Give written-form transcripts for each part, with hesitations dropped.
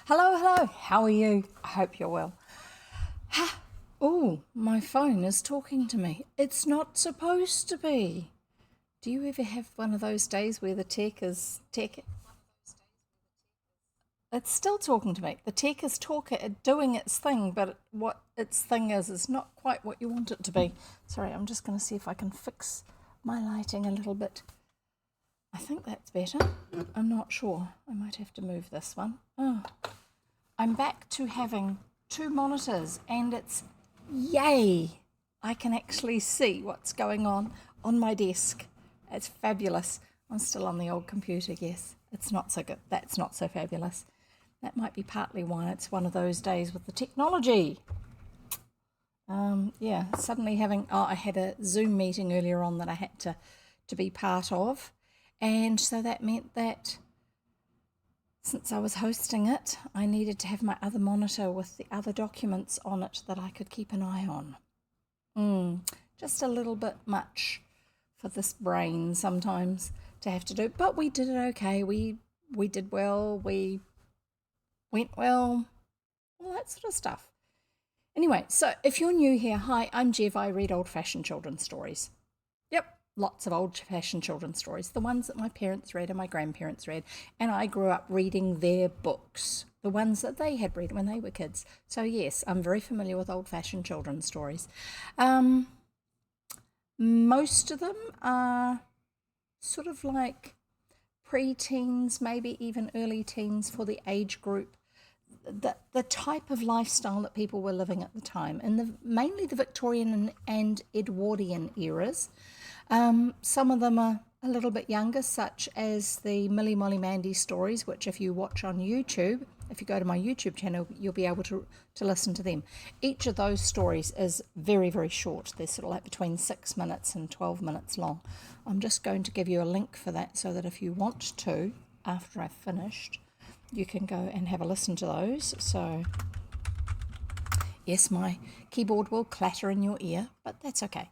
Hello, hello. How are you? I hope you're well. Oh, my phone is talking to me. It's not supposed to be. Do you ever have one of those days where the tech is tech? It's still talking to me. The tech is doing its thing, but what its thing is not quite what you want it to be. Sorry, I'm just going to see if I can fix my lighting a little bit. I think that's better. I'm not sure. I might have to move this one. Oh, I'm back to having two monitors, and it's yay! I can actually see what's going on my desk. It's fabulous. I'm still on the old computer, yes. It's not so good. That's not so fabulous. That might be partly why it's one of those days with the technology. Yeah, suddenly I had a Zoom meeting earlier on that I had to be part of. And so that meant that since I was hosting it, I needed to have my other monitor with the other documents on it that I could keep an eye on. Just a little bit much for this brain sometimes to have to do, but we did it okay. We did well. We went well. All that sort of stuff. Anyway, so if you're new here, hi, I'm Jev. I read old-fashioned children's stories. Yep, lots of old-fashioned children's stories. The ones that my parents read and my grandparents read, and I grew up reading their books, the ones that they had read when they were kids. So yes, I'm very familiar with old-fashioned children's stories. Most of them are sort of like pre-teens, maybe even early teens for the age group, the type of lifestyle that people were living at the time, in mainly the Victorian and Edwardian eras. Some of them are a little bit younger, such as the Millie Molly Mandy stories, which if you watch on YouTube, if you go to my YouTube channel, you'll be able to listen to them. Each of those stories is very, very short. They're sort of like between 6 minutes and 12 minutes long. I'm just going to give you a link for that so that if you want to, after I've finished, you can go and have a listen to those. So, yes, my keyboard will clatter in your ear, but that's okay.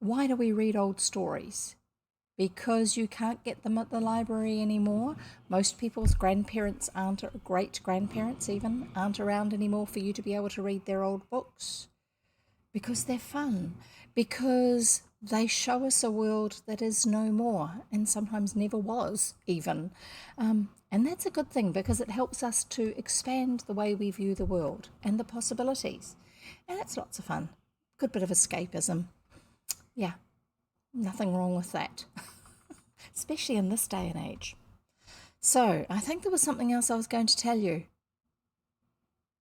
Why do we read old stories? Because you can't get them at the library anymore. Most people's grandparents great-grandparents even, aren't around anymore for you to be able to read their old books. Because they're fun. Because they show us a world that is no more and sometimes never was even. And that's a good thing because it helps us to expand the way we view the world and the possibilities. And it's lots of fun. Good bit of escapism. Yeah, nothing wrong with that, especially in this day and age. So I think there was something else I was going to tell you.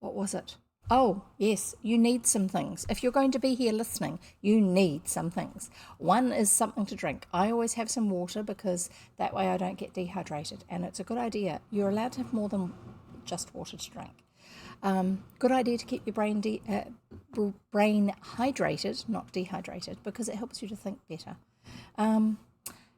What was it? Oh, yes, you need some things. If you're going to be here listening, you need some things. One is something to drink. I always have some water because that way I don't get dehydrated. And it's a good idea. You're allowed to have more than just water to drink. Good idea to keep your brain hydrated, not dehydrated, because it helps you to think better.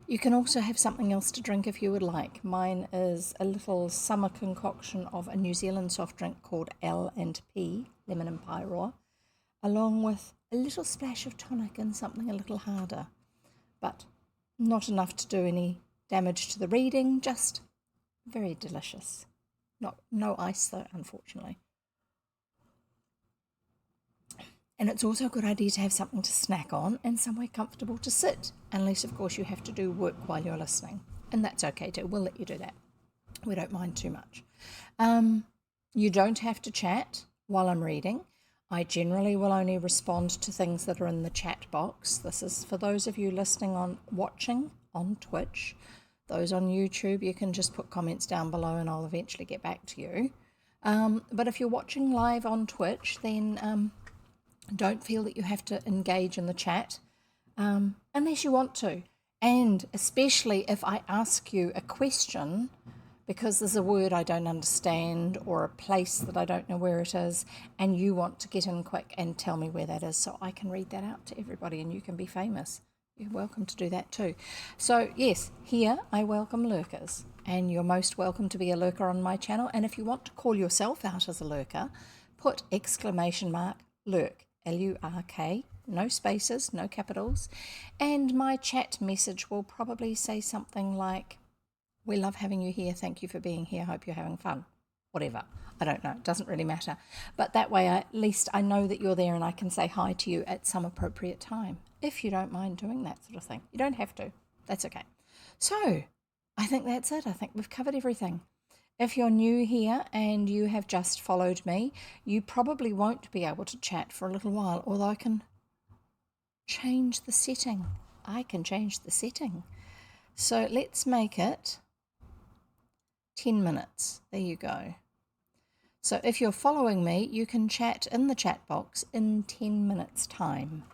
You can also have something else to drink if you would like. Mine is a little summer concoction of a New Zealand soft drink called L&P, lemon and pyroa, along with a little splash of tonic and something a little harder, but not enough to do any damage to the reading, just very delicious. No ice though, unfortunately. And it's also a good idea to have something to snack on and somewhere comfortable to sit, unless, of course, you have to do work while you're listening. And that's okay too. We'll let you do that. We don't mind too much. You don't have to chat while I'm reading. I generally will only respond to things that are in the chat box. This is for those of you watching on Twitch. Those on YouTube, you can just put comments down below and I'll eventually get back to you. But if you're watching live on Twitch, then don't feel that you have to engage in the chat unless you want to. And especially if I ask you a question because there's a word I don't understand or a place that I don't know where it is, and you want to get in quick and tell me where that is so I can read that out to everybody and you can be famous. You're welcome to do that too. So yes, here I welcome lurkers, and you're most welcome to be a lurker on my channel. And if you want to call yourself out as a lurker, put !lurk, L-U-R-K, no spaces, no capitals, and my chat message will probably say something like, We love having you here. Thank you for being here. Hope you're having fun. Whatever. I don't know. It doesn't really matter. But that way, at least I know that you're there and I can say hi to you at some appropriate time, if you don't mind doing that sort of thing. You don't have to. That's okay. So, I think that's it. I think we've covered everything. If you're new here and you have just followed me, you probably won't be able to chat for a little while, although I can change the setting. I can change the setting. So let's make it 10 minutes. There you go. So if you're following me, you can chat in the chat box in 10 minutes time.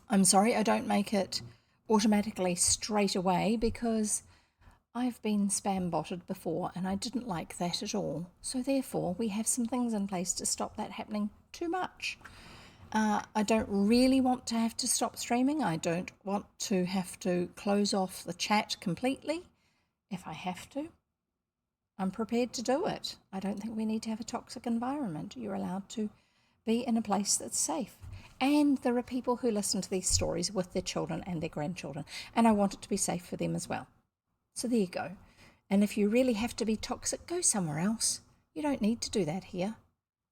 I'm sorry I don't make it automatically straight away because I've been spam botted before and I didn't like that at all. So therefore we have some things in place to stop that happening too much. I don't really want to have to stop streaming. I don't want to have to close off the chat completely. If I have to, I'm prepared to do it. I don't think we need to have a toxic environment. You're allowed to be in a place that's safe. And there are people who listen to these stories with their children and their grandchildren, and I want it to be safe for them as well. So there you go. And if you really have to be toxic, go somewhere else. You don't need to do that here.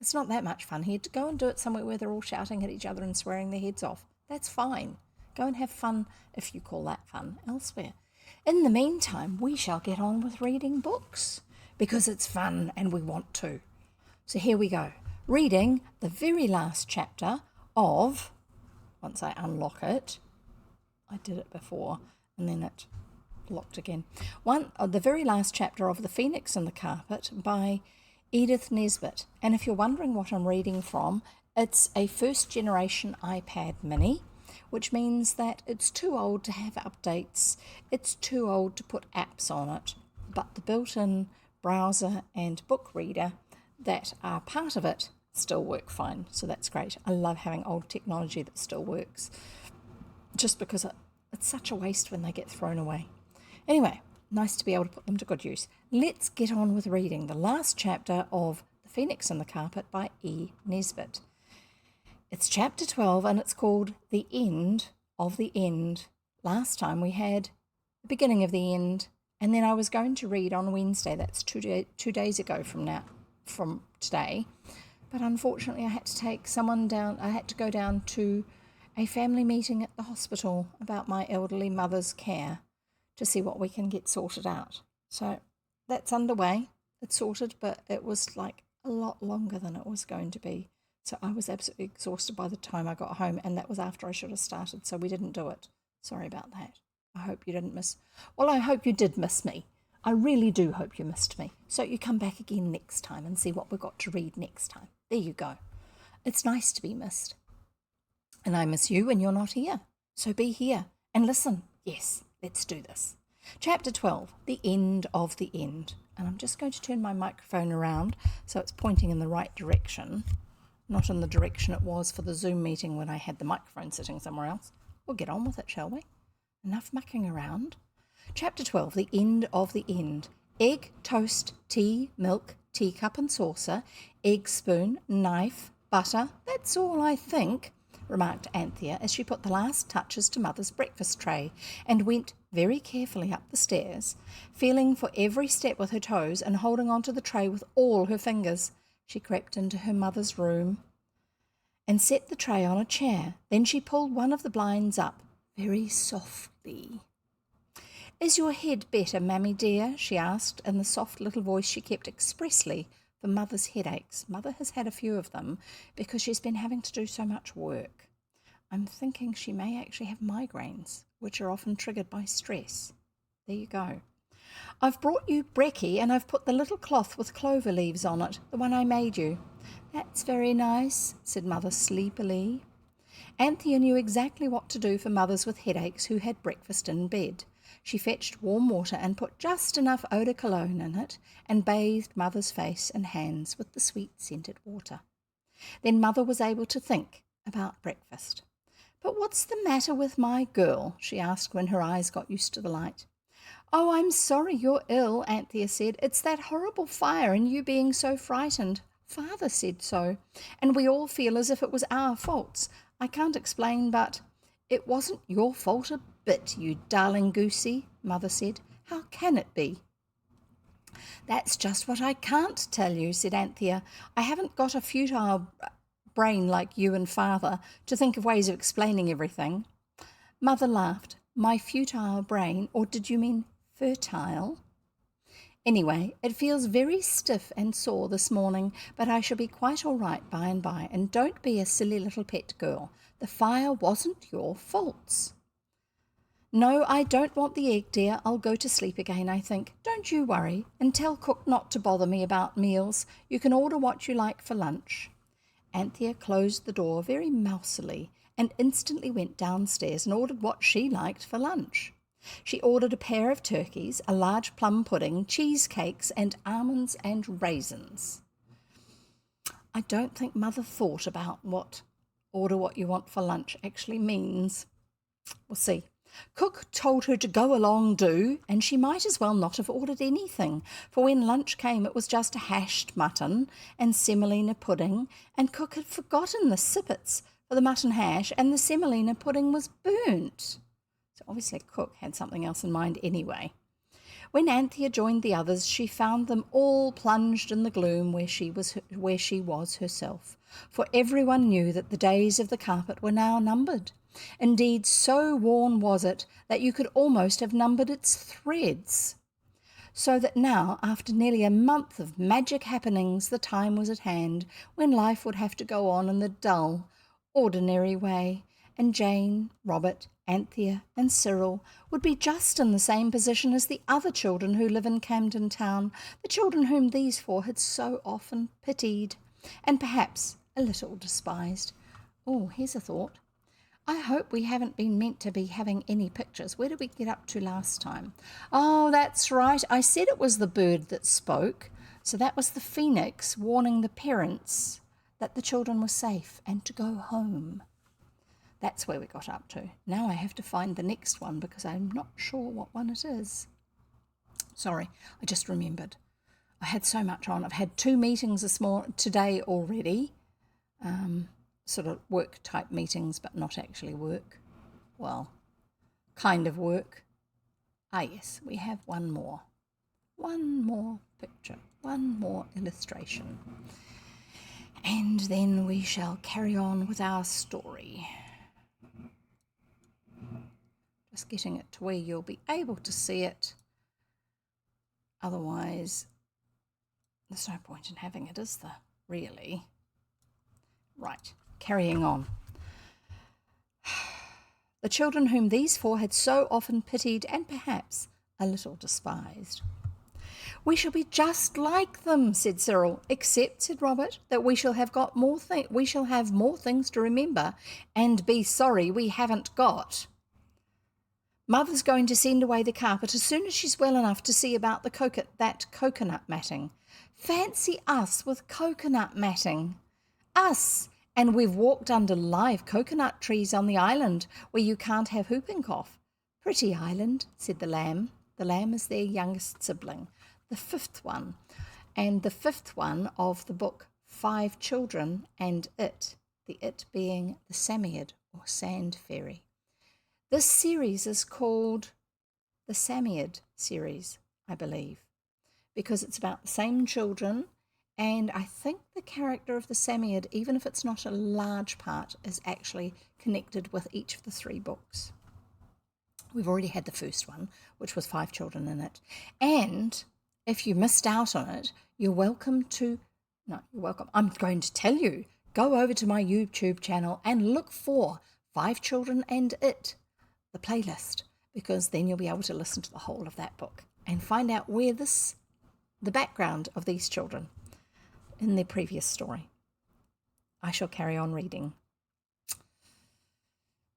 It's not that much fun here. To go and do it somewhere where they're all shouting at each other and swearing their heads off. That's fine. Go and have fun, if you call that fun, elsewhere. In the meantime, we shall get on with reading books because it's fun and we want to. So here we go. Reading the very last chapter of, once I unlock it, I did it before and then it locked again. The very last chapter of The Phoenix and the Carpet by Edith Nesbit. And if you're wondering what I'm reading from, it's a first generation iPad mini, which means that it's too old to have updates. It's too old to put apps on it, but the built-in browser and book reader that are part of it still work fine. So that's great. I love having old technology that still works, just because it's such a waste when they get thrown away. Anyway, nice to be able to put them to good use. Let's get on with reading the last chapter of The Phoenix and the Carpet by E. Nesbit. It's chapter 12 and it's called The End of the End. Last time we had the beginning of the end, and then I was going to read on Wednesday. That's 2 days ago from today. But unfortunately I had to take someone down. I had to go down to a family meeting at the hospital about my elderly mother's care to see what we can get sorted out. So that's underway. It's sorted, but it was like a lot longer than it was going to be. So I was absolutely exhausted by the time I got home, and that was after I should have started, so we didn't do it. Sorry about that. I hope you didn't miss... Well, I hope you did miss me. I really do hope you missed me. So you come back again next time and see what we've got to read next time. There you go. It's nice to be missed. And I miss you when you're not here. So be here and listen. Yes, let's do this. Chapter 12, The End of the End. And I'm just going to turn my microphone around so it's pointing in the right direction, not in the direction it was for the Zoom meeting when I had the microphone sitting somewhere else. We'll get on with it, shall we? Enough mucking around. Chapter 12, The End of the End. Egg, toast, tea, milk, teacup and saucer, egg spoon, knife, butter. That's all, I think, remarked Anthea as she put the last touches to Mother's breakfast tray and went very carefully up the stairs, feeling for every step with her toes and holding onto the tray with all her fingers. She crept into her mother's room and set the tray on a chair. Then she pulled one of the blinds up very softly. "Is your head better, Mammy dear?" she asked in the soft little voice she kept expressly for Mother's headaches. Mother has had a few of them because she's been having to do so much work. I'm thinking she may actually have migraines, which are often triggered by stress. There you go. "I've brought you brekkie and I've put the little cloth with clover leaves on it, the one I made you." "That's very nice," said Mother sleepily. Anthea knew exactly what to do for mothers with headaches who had breakfast in bed. She fetched warm water and put just enough eau de cologne in it and bathed Mother's face and hands with the sweet scented water. Then Mother was able to think about breakfast. "But what's the matter with my girl?" she asked when her eyes got used to the light. "Oh, I'm sorry you're ill," Anthea said. "It's that horrible fire and you being so frightened. Father said so, and we all feel as if it was our faults. I can't explain, but..." "It wasn't your fault a bit, you darling goosey," Mother said. How can it be? That's just what I can't tell you, said Anthea. I haven't got a futile brain like you and Father to think of ways of explaining everything. Mother laughed. My futile brain, or did you mean fertile? Anyway, it feels very stiff and sore this morning, but I shall be quite all right by and by, and don't be a silly little pet girl. The fire wasn't your faults. No, I don't want the egg, dear. I'll go to sleep again, I think. Don't you worry, and tell cook not to bother me about meals. You can order what you like for lunch. Anthea closed the door very mousily and instantly went downstairs and ordered what she liked for lunch. She ordered a pair of turkeys, a large plum pudding, cheesecakes, and almonds and raisins. I don't think Mother thought about what order what you want for lunch actually means. We'll see. Cook told her to go along and she might as well not have ordered anything, for when lunch came it was just a hashed mutton and semolina pudding, and Cook had forgotten the sippets for the mutton hash, and the semolina pudding was burnt. So obviously Cook had something else in mind anyway. When Anthea joined the others, she found them all plunged in the gloom where she was herself, for everyone knew that the days of the carpet were now numbered. Indeed, so worn was it that you could almost have numbered its threads. So that now, after nearly a month of magic happenings, the time was at hand when life would have to go on in the dull, ordinary way, and Jane, Robert, Anthea, and Cyril would be just in the same position as the other children who live in Camden Town, the children whom these four had so often pitied, and perhaps a little despised. Oh, here's a thought. I hope we haven't been meant to be having any pictures. Where did we get up to last time? Oh, that's right. I said it was the bird that spoke. So that was the phoenix warning the parents that the children were safe and to go home. That's where we got up to. Now I have to find the next one because I'm not sure what one it is. Sorry, I just remembered. I had so much on. I've had 2 meetings today already. Sort of work type meetings, but not actually work. Well, kind of work. Ah, yes, we have one more. One more picture, one more illustration. And then we shall carry on with our story. Just getting it to where you'll be able to see it. Otherwise, there's no point in having it, is there, really? Right. Carrying on. The children whom these four had so often pitied and perhaps a little despised. We shall be just like them, said Cyril, except, said Robert, that we shall have more things to remember and be sorry we haven't got. Mother's going to send away the carpet as soon as she's well enough to see about that coconut matting. Fancy us with coconut matting. Us! And we've walked under live coconut trees on the island where you can't have whooping cough. Pretty island, said the lamb. The lamb is their youngest sibling, the 5th one, and the 5th one of the book 5 Children and It, the it being the psammead or sand fairy. This series is called the Psammead series, I believe, because it's about the same children. And I think the character of the psammead, even if it's not a large part, is actually connected with each of the 3 books. We've already had the first one, which was 5 Children in It. And if you missed out on it, you're welcome. I'm going to tell you, go over to my YouTube channel and look for 5 Children and It, the playlist, because then you'll be able to listen to the whole of that book and find out where the background of these children in their previous story. I shall carry on reading.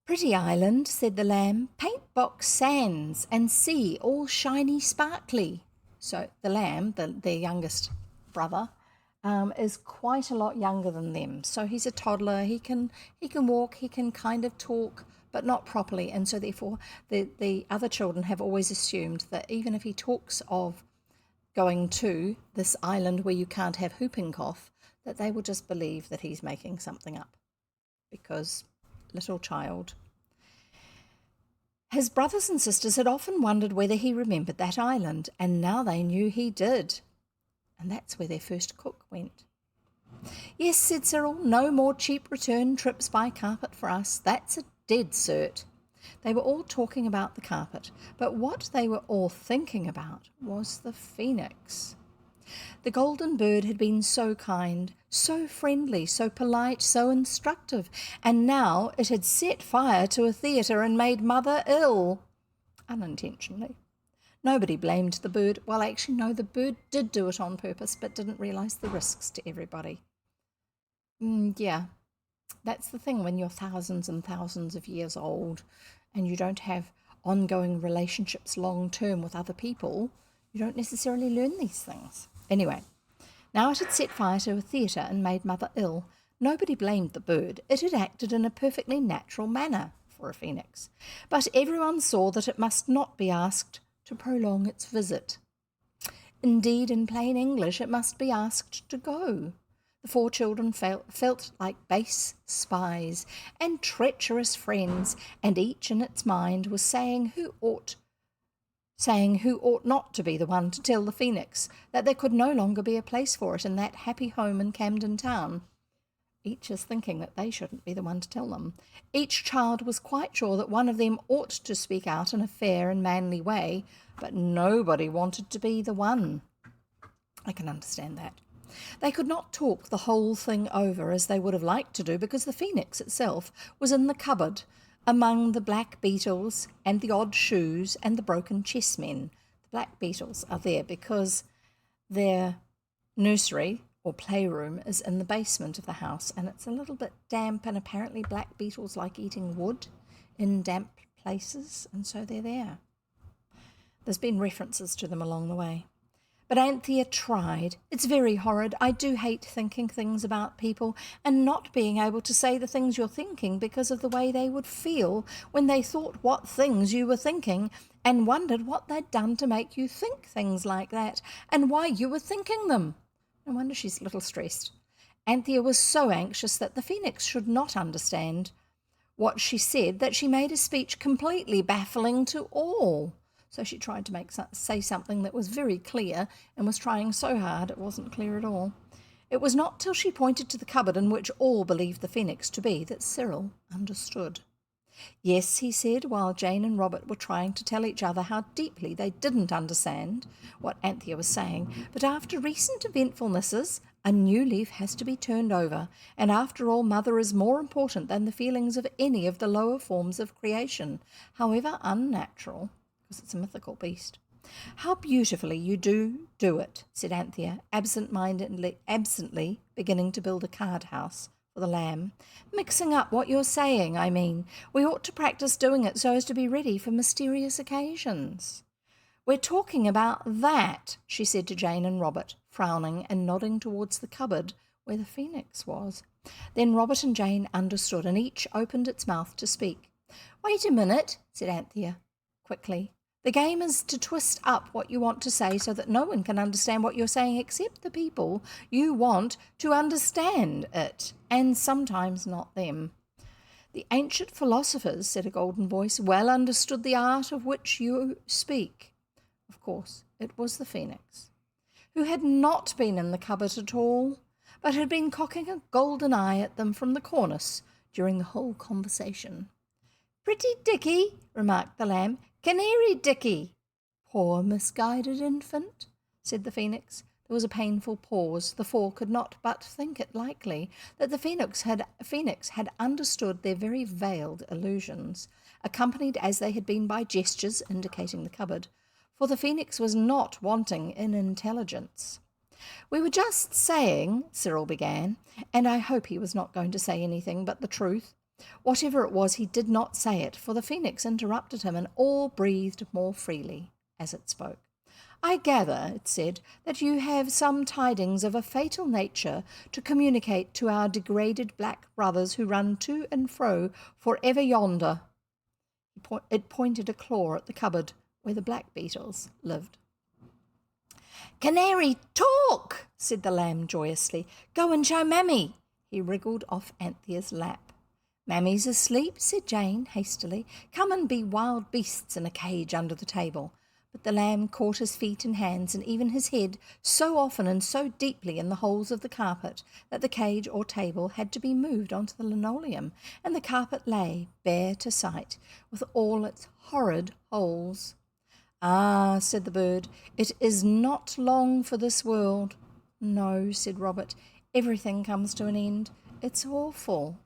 Pretty island, said the lamb, paint box sands and sea all shiny sparkly. So the lamb, their youngest brother, is quite a lot younger than them. So he's a toddler. He can walk, he can kind of talk, but not properly. And so therefore the other children have always assumed that even if he talks of going to this island where you can't have whooping cough, that they will just believe that he's making something up, because little child. His brothers and sisters had often wondered whether he remembered that island, and now they knew he did. And that's where their first cook went. Yes, said Cyril, no more cheap return trips by carpet for us. That's a dead cert. They were all talking about the carpet, but what they were all thinking about was the phoenix. The golden bird had been so kind, so friendly, so polite, so instructive, and now it had set fire to a theatre and made Mother ill. Unintentionally. Nobody blamed the bird. Well, actually, no, the bird did do it on purpose, but didn't realise the risks to everybody. Yeah, that's the thing when you're thousands and thousands of years old and you don't have ongoing relationships long term with other people, you don't necessarily learn these things. Anyway, now it had set fire to a theatre and made Mother ill. Nobody blamed the bird. It had acted in a perfectly natural manner for a phoenix. But everyone saw that it must not be asked to prolong its visit. Indeed, in plain English, it must be asked to go. The 4 children felt like base spies and treacherous friends, and each in its mind was saying who ought not to be the one to tell the phoenix that there could no longer be a place for it in that happy home in Camden Town. Each is thinking that they shouldn't be the one to tell them. Each child was quite sure that one of them ought to speak out in a fair and manly way, but nobody wanted to be the one. I can understand that. They could not talk the whole thing over as they would have liked to do because the phoenix itself was in the cupboard among the black beetles and the odd shoes and the broken chessmen. The black beetles are there because their nursery or playroom is in the basement of the house, and it's a little bit damp, and apparently black beetles like eating wood in damp places, and so they're there. There's been references to them along the way. But Anthea tried. It's very horrid. I do hate thinking things about people and not being able to say the things you're thinking because of the way they would feel when they thought what things you were thinking and wondered what they'd done to make you think things like that and why you were thinking them. No wonder she's a little stressed. Anthea was so anxious that the phoenix should not understand what she said that she made a speech completely baffling to all. So she tried to say something that was very clear and was trying so hard it wasn't clear at all. It was not till she pointed to the cupboard in which all believed the phoenix to be that Cyril understood. Yes, he said, while Jane and Robert were trying to tell each other how deeply they didn't understand what Anthea was saying, but after recent eventfulnesses, a new leaf has to be turned over, and after all, Mother is more important than the feelings of any of the lower forms of creation, however unnatural, because it's a mythical beast. How beautifully you do it, said Anthea, absently beginning to build a card house for the lamb. Mixing up what you're saying, I mean. We ought to practice doing it so as to be ready for mysterious occasions. We're talking about that, she said to Jane and Robert, frowning and nodding towards the cupboard where the phoenix was. Then Robert and Jane understood, and each opened its mouth to speak. Wait a minute, said Anthea, quickly. The game is to twist up what you want to say so that no one can understand what you're saying except the people you want to understand it, and sometimes not them. The ancient philosophers, said a golden voice, well understood the art of which you speak. Of course, it was the phoenix, who had not been in the cupboard at all, but had been cocking a golden eye at them from the cornice during the whole conversation. Pretty Dicky, remarked the lamb. Canary Dicky. Poor misguided infant, said the phoenix. There was a painful pause. The 4 could not but think it likely that the phoenix had understood their very veiled allusions, accompanied as they had been by gestures indicating the cupboard, for the phoenix was not wanting in intelligence. We were just saying, Cyril began, and I hope he was not going to say anything but the truth. Whatever it was, he did not say it, for the phoenix interrupted him, and all breathed more freely as it spoke. I gather, it said, that you have some tidings of a fatal nature to communicate to our degraded black brothers who run to and fro for ever yonder. It pointed a claw at the cupboard where the black beetles lived. Canary, talk, said the lamb joyously. Go and show Mammy. He wriggled off Anthea's lap. Mammy's asleep, said Jane hastily. Come and be wild beasts in a cage under the table. But the lamb caught his feet and hands and even his head so often and so deeply in the holes of the carpet that the cage or table had to be moved onto the linoleum, and the carpet lay bare to sight, with all its horrid holes. Ah, said the bird, it is not long for this world. No, said Robert, everything comes to an end. It's awful.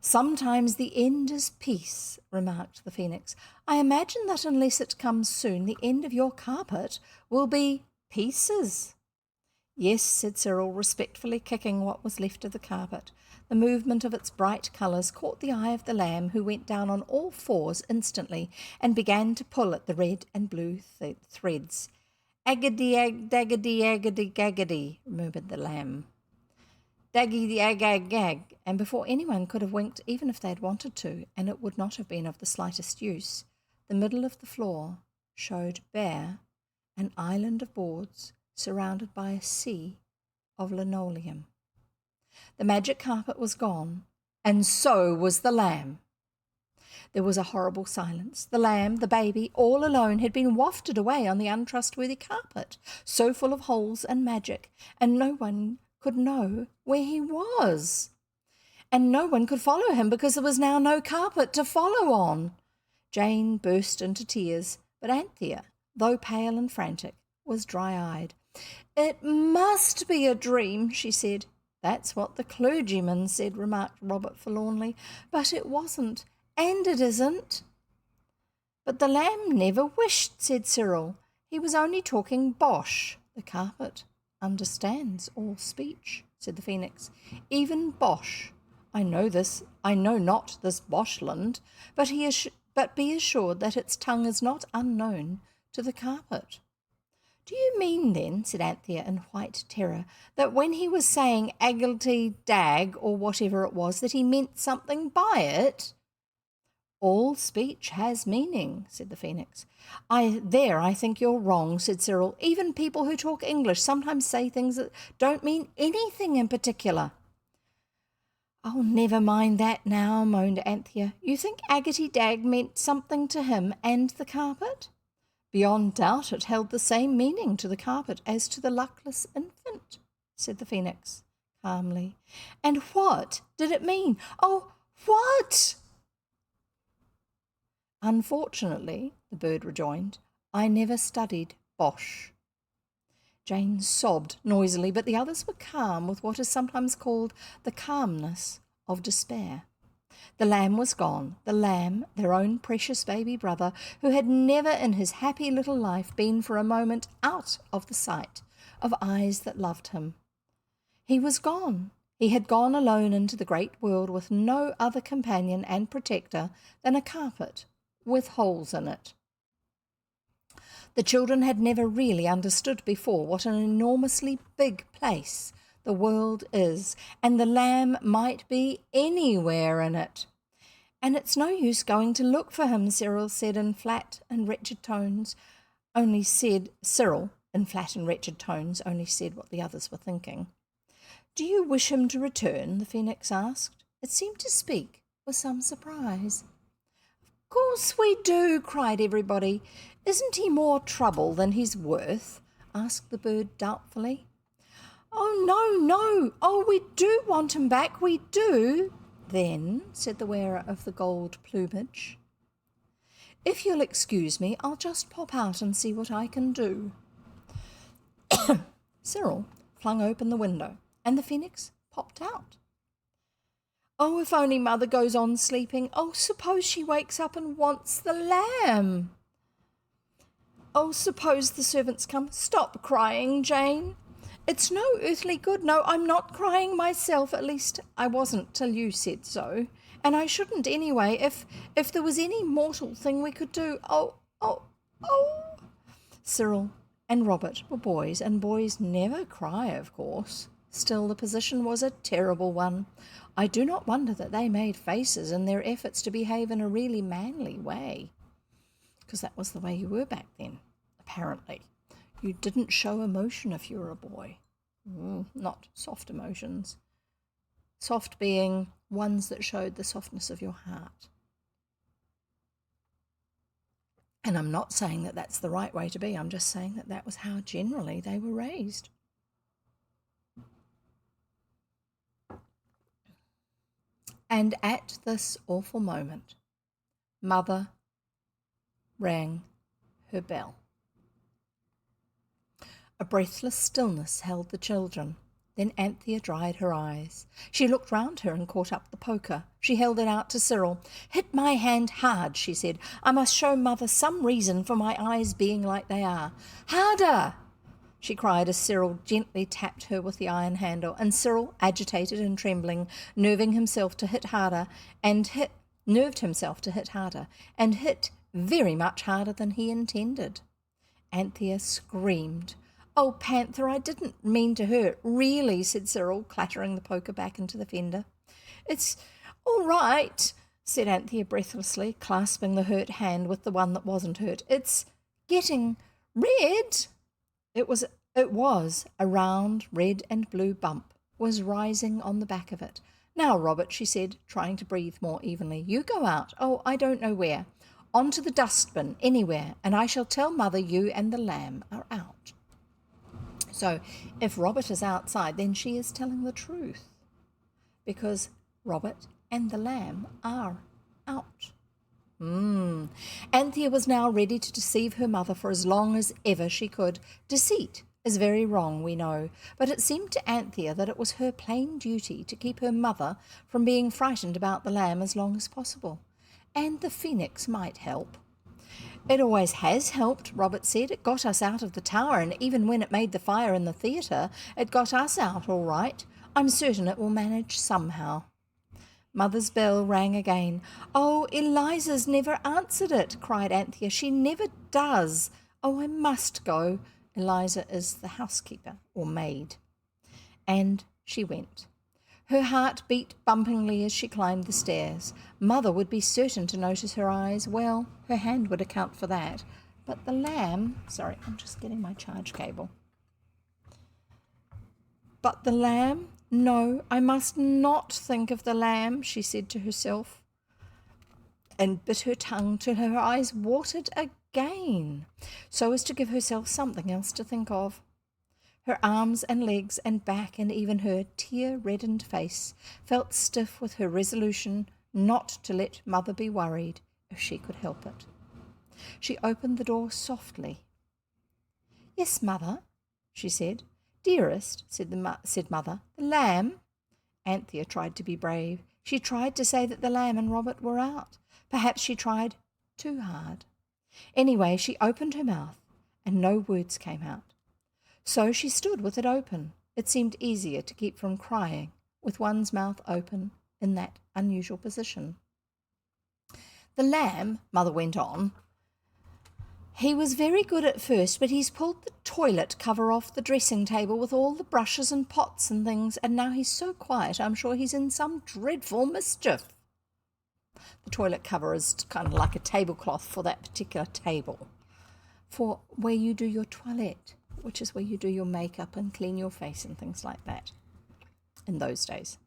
Sometimes the end is peace, remarked the phoenix. I imagine that unless it comes soon, the end of your carpet will be pieces. Yes, said Cyril, respectfully kicking what was left of the carpet. The movement of its bright colours caught the eye of the lamb, who went down on all fours instantly and began to pull at the red and blue threads. Aggedy, daggedy, aggedy, gaggedy, murmured the lamb. Daggy ag ag gag, and before anyone could have winked, even if they had wanted to, and it would not have been of the slightest use, the middle of the floor showed bare, an island of boards surrounded by a sea of linoleum. The magic carpet was gone, and so was the lamb. There was a horrible silence. The lamb, the baby, all alone, had been wafted away on the untrustworthy carpet, so full of holes and magic, and no one could know where he was. And no one could follow him because there was now no carpet to follow on. Jane burst into tears, but Anthea, though pale and frantic, was dry-eyed. It must be a dream, she said. That's what the clergyman said, remarked Robert forlornly. But it wasn't, and it isn't. But the lamb never wished, said Cyril. He was only talking bosh. The carpet understands all speech, said the phoenix. Even bosh. I know not this boshland, but be assured that its tongue is not unknown to the carpet. Do you mean then, said Anthea in white terror, that when he was saying agilty dag or whatever it was, that he meant something by it? All speech has meaning, said the phoenix. I think you're wrong, said Cyril. Even people who talk English sometimes say things that don't mean anything in particular. Oh, never mind that now, moaned Anthea. You think Aggerty Dag meant something to him and the carpet? Beyond doubt it held the same meaning to the carpet as to the luckless infant, said the phoenix calmly. And what did it mean? Oh, what? Unfortunately, the bird rejoined, I never studied bosh. Jane sobbed noisily, but the others were calm with what is sometimes called the calmness of despair. The lamb was gone, the lamb, their own precious baby brother, who had never in his happy little life been for a moment out of the sight of eyes that loved him. He was gone. He had gone alone into the great world with no other companion and protector than a carpet with holes in it. The children had never really understood before what an enormously big place the world is, and the lamb might be anywhere in it. And it's no use going to look for him, Cyril said in flat and wretched tones, only said what the others were thinking. Do you wish him to return? The phoenix asked. It seemed to speak with some surprise. Of course we do, cried everybody. Isn't he more trouble than he's worth? Asked the bird doubtfully. Oh, no. Oh, we do want him back, we do. Then, said the wearer of the gold plumage, if you'll excuse me, I'll just pop out and see what I can do. Cyril flung open the window, and the phoenix popped out. Oh, if only Mother goes on sleeping. Oh, suppose she wakes up and wants the lamb. Oh, suppose the servants come. Stop crying, Jane. It's no earthly good. No, I'm not crying myself. At least I wasn't till you said so. And I shouldn't anyway, if there was any mortal thing we could do. Oh. Cyril and Robert were boys, and boys never cry, of course. Still, the position was a terrible one. I do not wonder that they made faces in their efforts to behave in a really manly way. Because that was the way you were back then, apparently. You didn't show emotion if you were a boy. Not soft emotions. Soft being ones that showed the softness of your heart. And I'm not saying that that's the right way to be. I'm just saying that that was how generally they were raised. And at this awful moment, Mother rang her bell. A breathless stillness held the children. Then Anthea dried her eyes. She looked round her and caught up the poker. She held it out to Cyril. "Hit my hand hard," she said. "I must show Mother some reason for my eyes being like they are." "Harder!" she cried as Cyril gently tapped her with the iron handle, and Cyril, agitated and trembling, nerved himself to hit harder, and hit very much harder than he intended. Anthea screamed. "Oh, Panther, I didn't mean to hurt, really," said Cyril, clattering the poker back into the fender. "It's all right," said Anthea breathlessly, clasping the hurt hand with the one that wasn't hurt. "It's getting red." It was a round red and blue bump was rising on the back of it. "Now, Robert," she said, trying to breathe more evenly, "you go out. Oh, I don't know where. Onto the dustbin, anywhere, and I shall tell Mother you and the lamb are out." So if Robert is outside, then she is telling the truth, because Robert and the lamb are out. Anthea was now ready to deceive her mother for as long as ever she could. Deceit is very wrong, we know, but it seemed to Anthea that it was her plain duty to keep her mother from being frightened about the lamb as long as possible. And the phoenix might help. "It always has helped," Robert said. "It got us out of the tower, and even when it made the fire in the theatre, it got us out all right. I'm certain it will manage somehow." Mother's bell rang again. "Oh, Eliza's never answered it," cried Anthea. "She never does. Oh, I must go." Eliza is the housekeeper or maid. And she went. Her heart beat bumpingly as she climbed the stairs. Mother would be certain to notice her eyes. Well, her hand would account for that. But the lamb... Sorry, I'm just getting my charge cable. But the lamb? No, I must not think of the lamb, she said to herself, and bit her tongue till her eyes watered again, so as to give herself something else to think of. Her arms and legs and back and even her tear-reddened face felt stiff with her resolution not to let Mother be worried if she could help it. She opened the door softly. "Yes, Mother," she said. "Dearest," said Mother, "the lamb." Anthea tried to be brave. She tried to say that the lamb and Robert were out. Perhaps she tried too hard. Anyway, she opened her mouth, and no words came out. So she stood with it open. It seemed easier to keep from crying with one's mouth open in that unusual position. "The lamb," Mother went on, "he was very good at first, but he's pulled the toilet cover off the dressing table with all the brushes and pots and things, and now he's so quiet I'm sure he's in some dreadful mischief." The toilet cover is kind of like a tablecloth for that particular table, for where you do your toilette, which is where you do your makeup and clean your face and things like that in those days.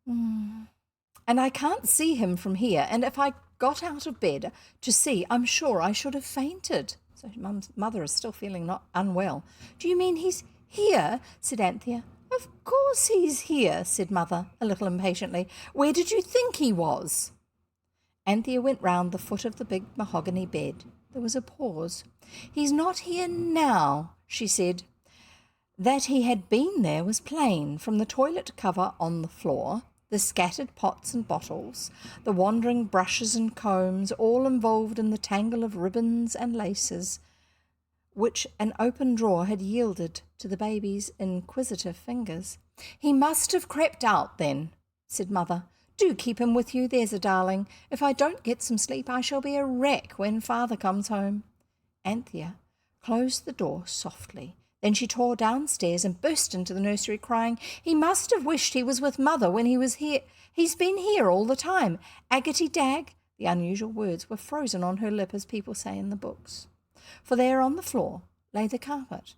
"And I can't see him from here, and if I got out of bed to see, I'm sure I should have fainted." So Mother is still feeling not unwell. "Do you mean he's here?" said Anthea. "Of course he's here," said Mother, a little impatiently. "Where did you think he was?" Anthea went round the foot of the big mahogany bed. There was a pause. "He's not here now," she said. That he had been there was plain from the toilet cover on the floor, the scattered pots and bottles, the wandering brushes and combs, all involved in the tangle of ribbons and laces, which an open drawer had yielded to the baby's inquisitive fingers. "He must have crept out then," said Mother. "Do keep him with you, there's a darling. If I don't get some sleep, I shall be a wreck when Father comes home." Anthea closed the door softly. Then she tore downstairs and burst into the nursery crying, "He must have wished he was with Mother when he was here. He's been here all the time. Aggerty dag." The unusual words were frozen on her lip, as people say in the books. For there on the floor lay the carpet,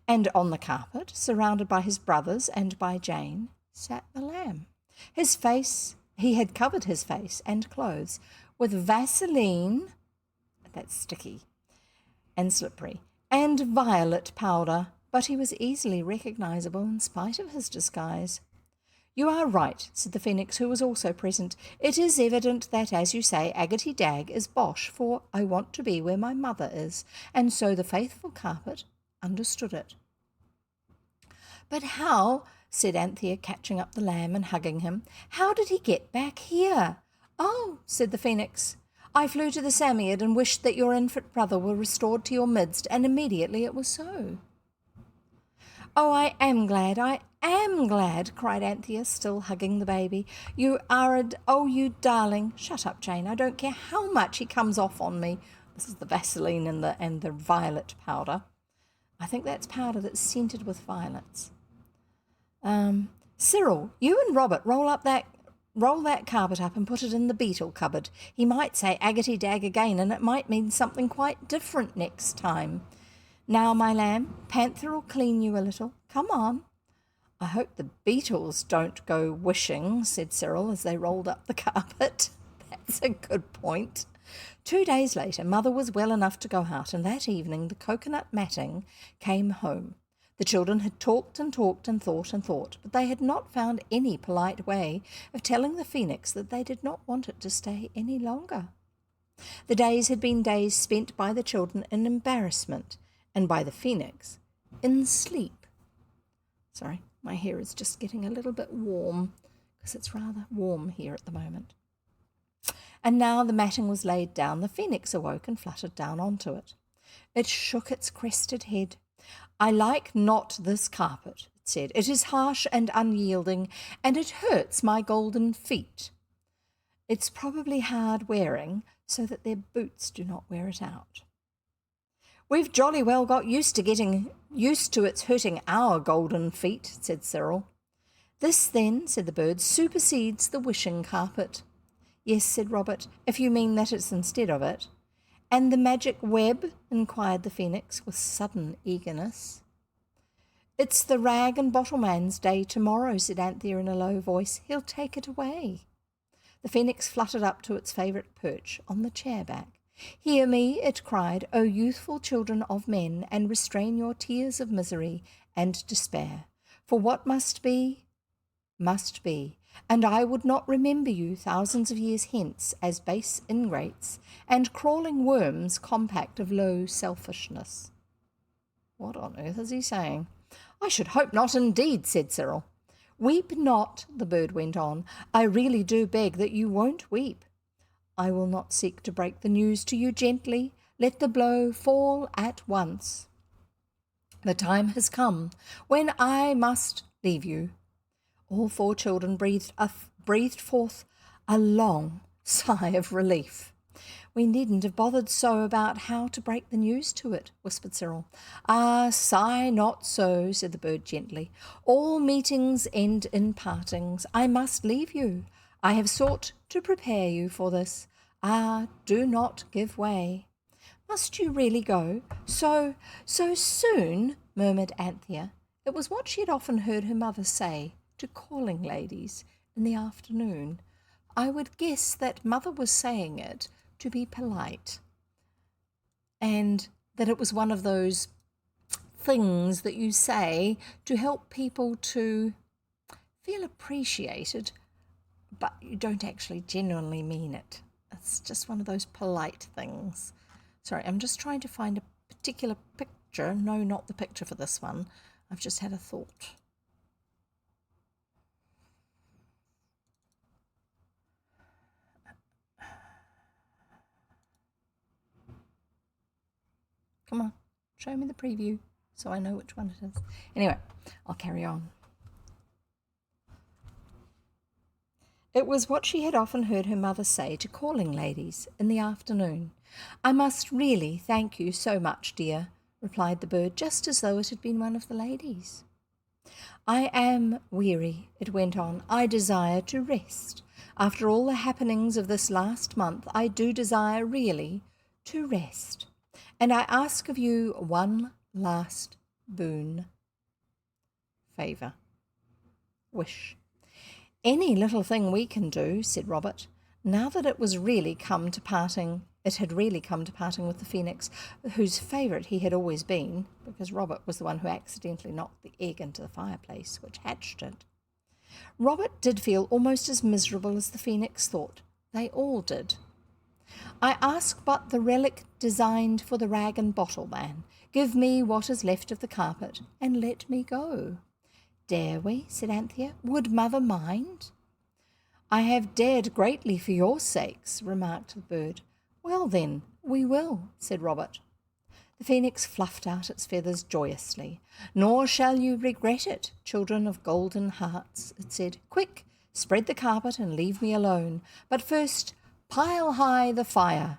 and on the carpet, surrounded by his brothers and by Jane, sat the lamb. He had covered his face and clothes with Vaseline, that's sticky and slippery, and violet powder, but he was easily recognizable in spite of his disguise. "You are right," said the phoenix, who was also present. "It is evident that, as you say, Agate Dag is bosh, for I want to be where my mother is." And so the faithful carpet understood it. "But how," said Anthea, catching up the lamb and hugging him, "how did he get back here?" "Oh," said the phoenix, "I flew to the psammead and wished that your infant brother were restored to your midst, and immediately it was so." "Oh, I am glad," cried Anthea, still hugging the baby. "You are you darling." "Shut up, Jane. I don't care how much he comes off on me." This is the Vaseline and the violet powder. I think that's powder that's scented with violets. "Cyril, you and Robert roll that carpet up and put it in the beetle cupboard. He might say Agate Dag again, and it might mean something quite different next time. Now, my lamb, Panther'll clean you a little. Come on." "I hope the beetles don't go wishing," said Cyril as they rolled up the carpet. That's a good point. 2 days later, Mother was well enough to go out, and that evening the coconut matting came home. The children had talked and talked and thought, but they had not found any polite way of telling the phoenix that they did not want it to stay any longer. The days had been days spent by the children in embarrassment, and by the phoenix in sleep. Sorry, my hair is just getting a little bit warm because it's rather warm here at the moment. And now the matting was laid down. The phoenix awoke and fluttered down onto it. It shook its crested head. "I like not this carpet," it said. "It is harsh and unyielding, and it hurts my golden feet. It's probably hard wearing, so that their boots do not wear it out." "We've jolly well got used to its hurting our golden feet," said Cyril. "This, then," said the bird, "supersedes the wishing carpet." "Yes," said Robert, "if you mean that it's instead of it." "And the magic web?" inquired the phoenix with sudden eagerness. "It's the rag and bottle man's day tomorrow," said Anthea in a low voice. "He'll take it away." The phoenix fluttered up to its favourite perch on the chair back. "Hear me," it cried, "O youthful children of men, and restrain your tears of misery and despair. For what must be, and I would not remember you thousands of years hence as base ingrates and crawling worms compact of low selfishness." What on earth is he saying? "I should hope not indeed," said Cyril. "Weep not," the bird went on. "I really do beg that you won't weep. I will not seek to break the news to you gently. Let the blow fall at once. The time has come when I must leave you." All 4 children breathed forth a long sigh of relief. "We needn't have bothered so about how to break the news to it," whispered Cyril. "Ah, sigh not so," said the bird gently. "All meetings end in partings. I must leave you. I have sought to prepare you for this. Ah, do not give way." "Must you really go? So soon?" murmured Anthea. It was what she had often heard her mother say to calling ladies in the afternoon. I would guess that Mother was saying it to be polite, and that it was one of those things that you say to help people to feel appreciated, but you don't actually genuinely mean it. It's just one of those polite things. Sorry, I'm just trying to find a particular picture. No, not the picture for this one. I've just had a thought. Come on, show me the preview so I know which one it is. Anyway, I'll carry on. It was what she had often heard her mother say to calling ladies in the afternoon. "I must really thank you so much, dear," replied the bird, just as though it had been one of the ladies. "I am weary," it went on. "I desire to rest. After all the happenings of this last month, I do desire really to rest. And I ask of you one last boon. Favour. Wish. "Any little thing we can do," said Robert. Now that it had really come to parting with the phoenix, whose favourite he had always been, because Robert was the one who accidentally knocked the egg into the fireplace, which hatched it. Robert did feel almost as miserable as the phoenix thought. They all did. "I ask but the relic designed for the rag and bottle man. Give me what is left of the carpet, and let me go." "Dare we?" said Anthea. "Would mother mind?" "I have dared greatly for your sakes," remarked the bird. "Well then, we will," said Robert. The phoenix fluffed out its feathers joyously. "Nor shall you regret it, children of golden hearts," it said. "Quick, spread the carpet and leave me alone. But first, pile high the fire.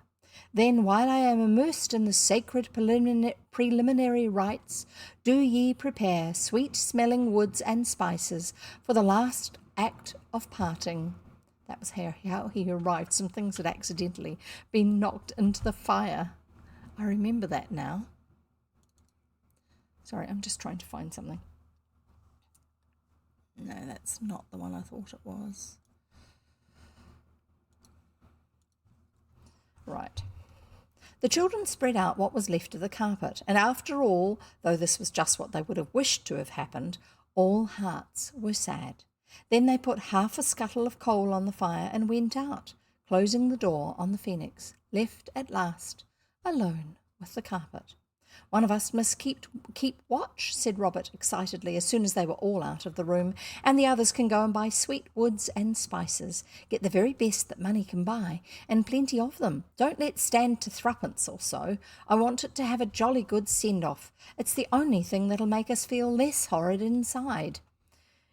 Then, while I am immersed in the sacred preliminary rites, do ye prepare sweet-smelling woods and spices for the last act of parting." That was how he arrived. Some things had accidentally been knocked into the fire. I remember that now. Sorry, I'm just trying to find something. No, that's not the one I thought it was. Right. The children spread out what was left of the carpet, and after all, though this was just what they would have wished to have happened, all hearts were sad. Then they put half a scuttle of coal on the fire and went out, closing the door on the phoenix, left at last alone with the carpet. "One of us must keep watch," said Robert excitedly as soon as they were all out of the room, "and the others can go and buy sweet woods and spices. Get the very best that money can buy, and plenty of them. Don't let stand to threepence or so. I want it to have a jolly good send-off. It's the only thing that'll make us feel less horrid inside."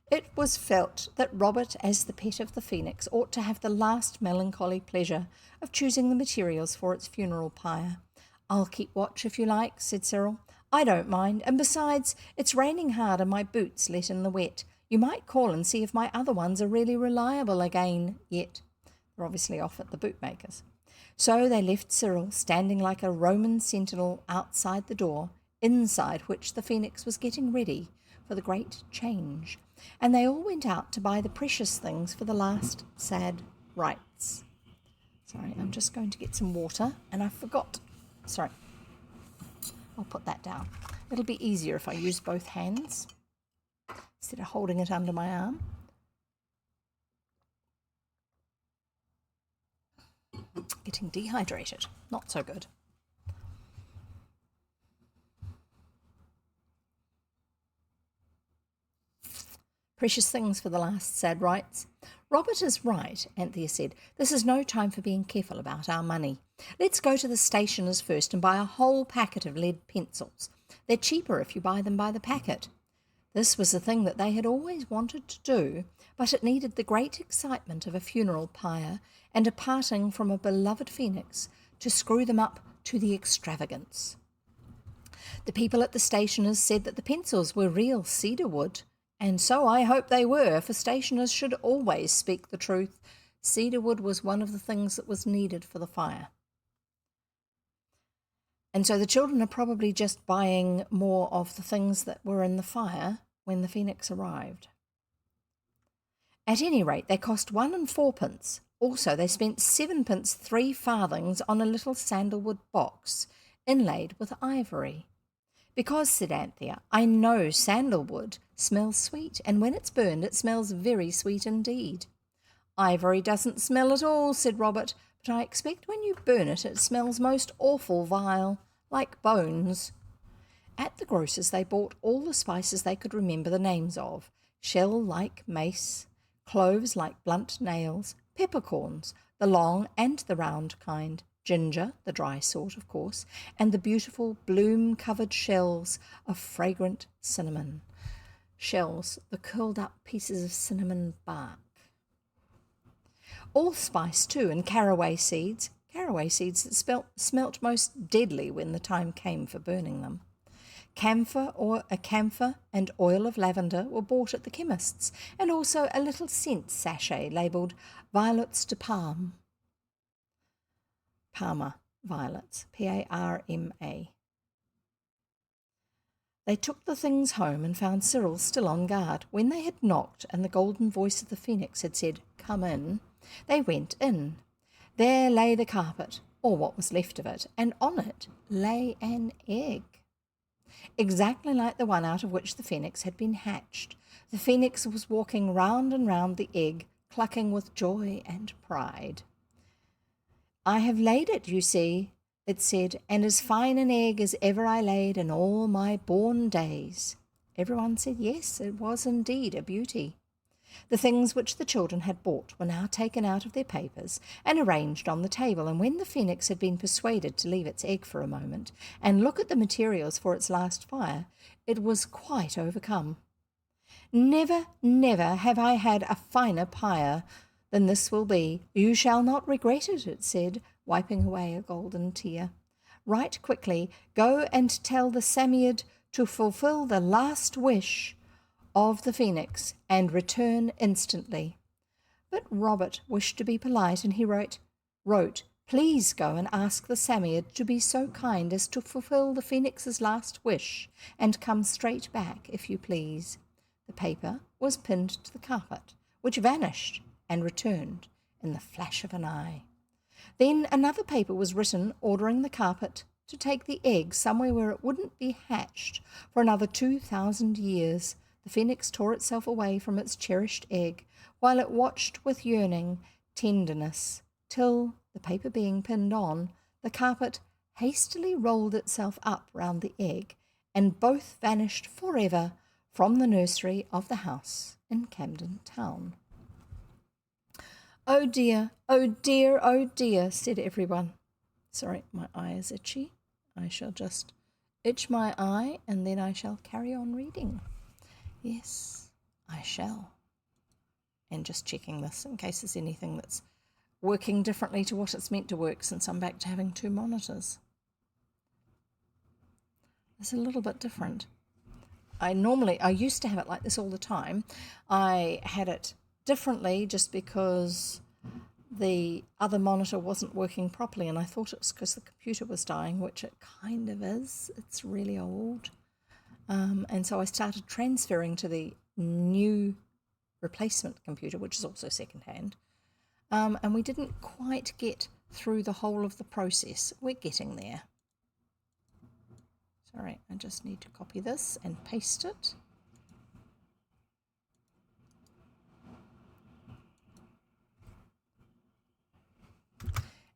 It was felt that Robert, as the pet of the phoenix, ought to have the last melancholy pleasure of choosing the materials for its funeral pyre. "I'll keep watch if you like," said Cyril. "I don't mind, and besides, it's raining hard and my boots let in the wet. You might call and see if my other ones are really reliable again yet." They're obviously off at the bootmaker's. So they left Cyril standing like a Roman sentinel outside the door, inside which the phoenix was getting ready for the great change. And they all went out to buy the precious things for the last sad rites. Sorry, I'm just going to get some water, and I forgot. Sorry, I'll put that down. It'll be easier if I use both hands instead of holding it under my arm. Getting dehydrated, not so good. Precious things for the last sad rites. "Robert is right," Anthea said. "This is no time for being careful about our money. Let's go to the stationer's first and buy a whole packet of lead pencils. They're cheaper if you buy them by the packet." This was the thing that they had always wanted to do, but it needed the great excitement of a funeral pyre and a parting from a beloved phoenix to screw them up to the extravagance. The people at the stationer's said that the pencils were real cedar wood, and so I hope they were, for stationers should always speak the truth. Cedar wood was one of the things that was needed for the fire. And so the children are probably just buying more of the things that were in the fire when the phoenix arrived. At any rate, they cost 1 and 4 pence. Also, they spent 7 pence 3 farthings on a little sandalwood box inlaid with ivory. "Because," said Anthea, "I know sandalwood smells sweet, and when it's burned it smells very sweet indeed." "Ivory doesn't smell at all," said Robert, "but I expect when you burn it, it smells most awful vile, like bones." At the grocer's they bought all the spices they could remember the names of: shell like mace, cloves like blunt nails, peppercorns, the long and the round kind, ginger, the dry sort, of course, and the beautiful bloom-covered shells of fragrant cinnamon. Shells, the curled-up pieces of cinnamon bark. Allspice, too, and caraway seeds that smelt most deadly when the time came for burning them. Camphor and oil of lavender were bought at the chemist's, and also a little scent sachet labelled violets de Parme. Parma violets, Parma. They took the things home and found Cyril still on guard. When they had knocked and the golden voice of the phoenix had said, "Come in," they went in. There lay the carpet, or what was left of it, and on it lay an egg, exactly like the one out of which the phoenix had been hatched. The phoenix was walking round and round the egg, clucking with joy and pride. "I have laid it, you see," it said, "and as fine an egg as ever I laid in all my born days." Everyone said yes, it was indeed a beauty. The things which the children had bought were now taken out of their papers and arranged on the table, and when the phoenix had been persuaded to leave its egg for a moment and look at the materials for its last fire, it was quite overcome. "Never, never have I had a finer pyre than this will be. You shall not regret it," it said, wiping away a golden tear. "Right quickly, go and tell the psammead to fulfill the last wish of the phoenix and return instantly." But Robert wished to be polite, and he wrote, "Please go and ask the psammead to be so kind as to fulfill the phoenix's last wish and come straight back, if you please." The paper was pinned to the carpet, which vanished and returned in the flash of an eye. Then another paper was written ordering the carpet to take the egg somewhere where it wouldn't be hatched for another 2,000 years. The phoenix tore itself away from its cherished egg, while it watched with yearning tenderness, till, the paper being pinned on, the carpet hastily rolled itself up round the egg, and both vanished forever from the nursery of the house in Camden Town. "Oh dear, oh dear, oh dear," said everyone. Sorry, my eye is itchy. I shall just itch my eye and then I shall carry on reading. Yes, I shall. And just checking this in case there's anything that's working differently to what it's meant to work, since I'm back to having 2 monitors. It's a little bit different. I used to have it like this all the time. I had it differently just because the other monitor wasn't working properly, and I thought it was because the computer was dying, which it kind of is. It's really old. And so I started transferring to the new replacement computer, which is also secondhand. And we didn't quite get through the whole of the process. We're getting there. Sorry, I just need to copy this and paste it.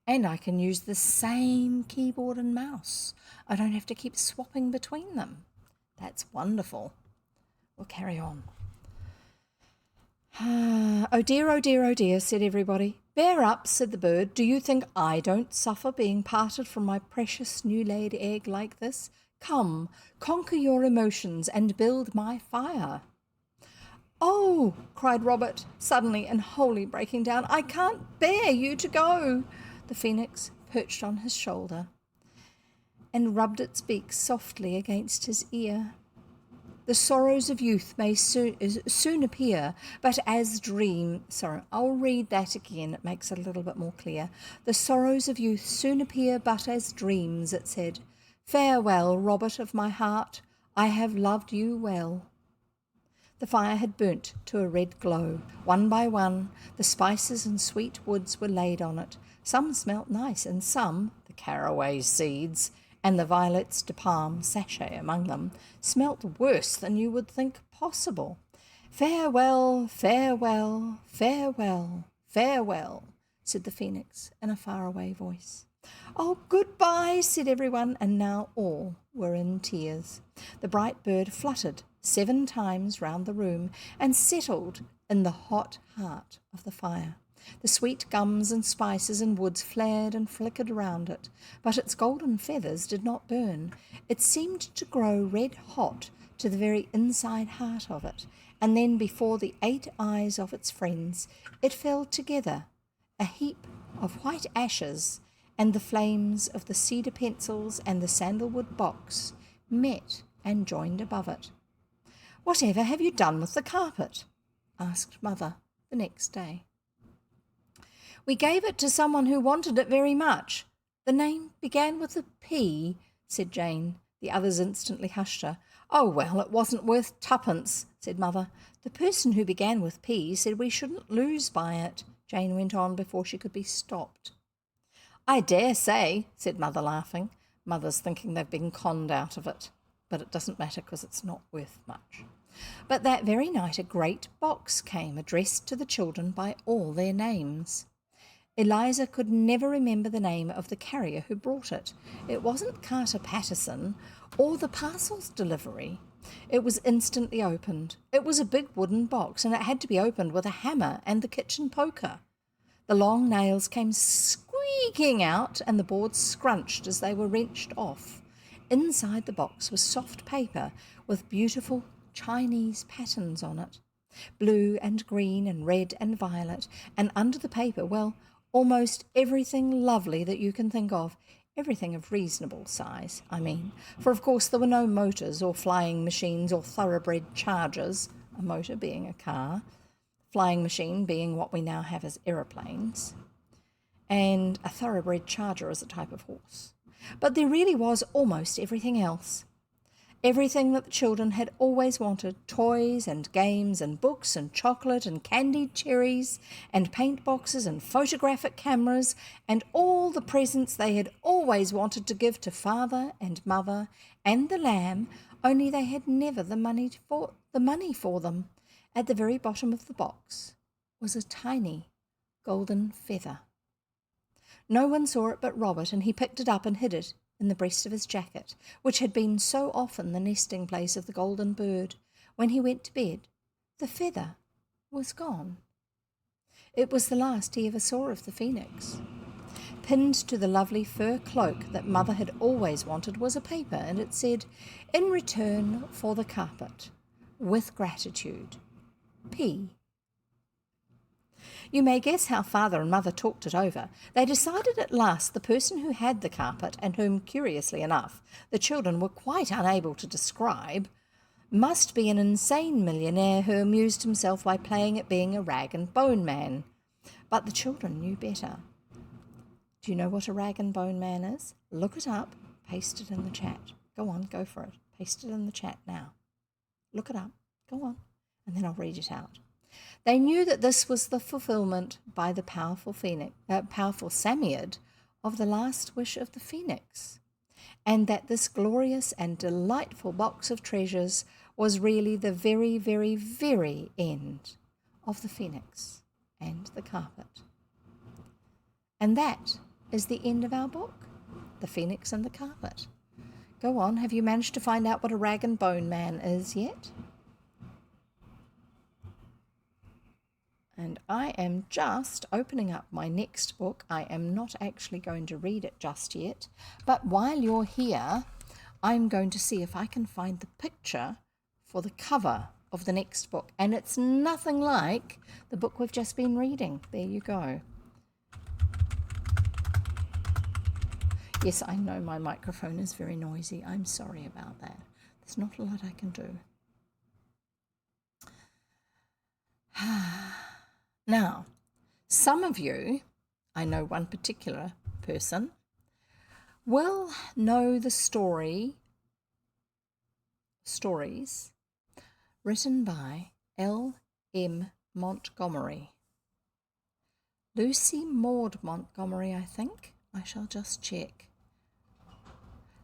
And I can use the same keyboard and mouse. I don't have to keep swapping between them. That's wonderful. We'll carry on. "Oh dear, oh dear, oh dear," said everybody. "Bear up," said the bird. "Do you think I don't suffer being parted from my precious new-laid egg like this? Come, conquer your emotions and build my fire." "Oh," cried Robert, suddenly and wholly breaking down, "I can't bear you to go." The phoenix perched on his shoulder and rubbed its beak softly against his ear. "The sorrows of youth may soon appear, but as dream..." Sorry, I'll read that again. It makes it a little bit more clear. "The sorrows of youth soon appear but as dreams," it said. "Farewell, Robert of my heart. I have loved you well." The fire had burnt to a red glow. One by one, the spices and sweet woods were laid on it. Some smelt nice, and some, the caraway seeds, and the violets de palme sachet among them, smelt worse than you would think possible. "Farewell, farewell, farewell, farewell," said the phoenix in a faraway voice. "Oh, goodbye," said everyone, and now all were in tears. The bright bird fluttered 7 times round the room and settled in the hot heart of the fire. The sweet gums and spices and woods flared and flickered around it, but its golden feathers did not burn. It seemed to grow red hot to the very inside heart of it, and then before the 8 eyes of its friends it fell together, a heap of white ashes, and the flames of the cedar pencils and the sandalwood box met and joined above it. "Whatever have you done with the carpet?" asked Mother the next day. "We gave it to someone who wanted it very much. The name began with a P," said Jane. The others instantly hushed her. Oh, well, it wasn't worth twopence, said Mother. The person who began with P said we shouldn't lose by it, Jane went on before she could be stopped. I dare say, said Mother, laughing. Mother's thinking they've been conned out of it, but it doesn't matter because it's not worth much. But that very night a great box came addressed to the children by all their names. Eliza could never remember the name of the carrier who brought it. It wasn't Carter Patterson or the parcels delivery. It was instantly opened. It was a big wooden box, and it had to be opened with a hammer and the kitchen poker. The long nails came squeaking out, and the boards scrunched as they were wrenched off. Inside the box was soft paper with beautiful Chinese patterns on it. Blue and green and red and violet, and under the paper, well, almost everything lovely that you can think of, everything of reasonable size, I mean, for of course there were no motors or flying machines or thoroughbred chargers, a motor being a car, flying machine being what we now have as aeroplanes, and a thoroughbred charger as a type of horse. But there really was almost everything else. Everything that the children had always wanted, toys and games and books and chocolate and candied cherries and paint boxes and photographic cameras and all the presents they had always wanted to give to father and mother and the lamb, only they had never the money for them. At the very bottom of the box was a tiny golden feather. No one saw it but Robert, and he picked it up and hid it in the breast of his jacket, which had been so often the nesting place of the golden bird. When he went to bed, the feather was gone. It was the last he ever saw of the phoenix. Pinned to the lovely fur cloak that Mother had always wanted was a paper, and it said, "In return for the carpet, with gratitude, P." You may guess how Father and Mother talked it over. They decided at last the person who had the carpet, and whom, curiously enough, the children were quite unable to describe, must be an insane millionaire who amused himself by playing at being a rag and bone man. But the children knew better. Do you know what a rag and bone man is? Look it up, paste it in the chat. Go on, go for it. Paste it in the chat now. Look it up. Go on. And then I'll read it out. They knew that this was the fulfillment by the powerful psammead of the last wish of the phoenix, and that this glorious and delightful box of treasures was really the very, very, very end of the phoenix and the carpet. And that is the end of our book, The Phoenix and the Carpet. Go on, have you managed to find out what a rag and bone man is yet? And I am just opening up my next book. I am not actually going to read it just yet. But while you're here, I'm going to see if I can find the picture for the cover of the next book. And it's nothing like the book we've just been reading. There you go. Yes, I know my microphone is very noisy. I'm sorry about that. There's not a lot I can do. Now, some of you, I know one particular person, will know the stories written by L.M. Montgomery. Lucy Maud Montgomery, I think. I shall just check.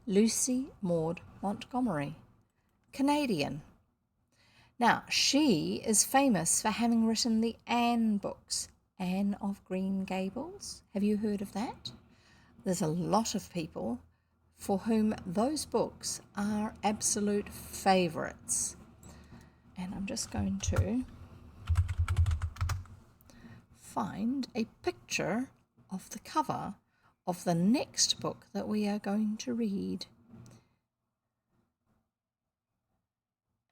Lucy Maud Montgomery, Canadian. Now, she is famous for having written the Anne books, Anne of Green Gables. Have you heard of that? There's a lot of people for whom those books are absolute favourites. And I'm just going to find a picture of the cover of the next book that we are going to read.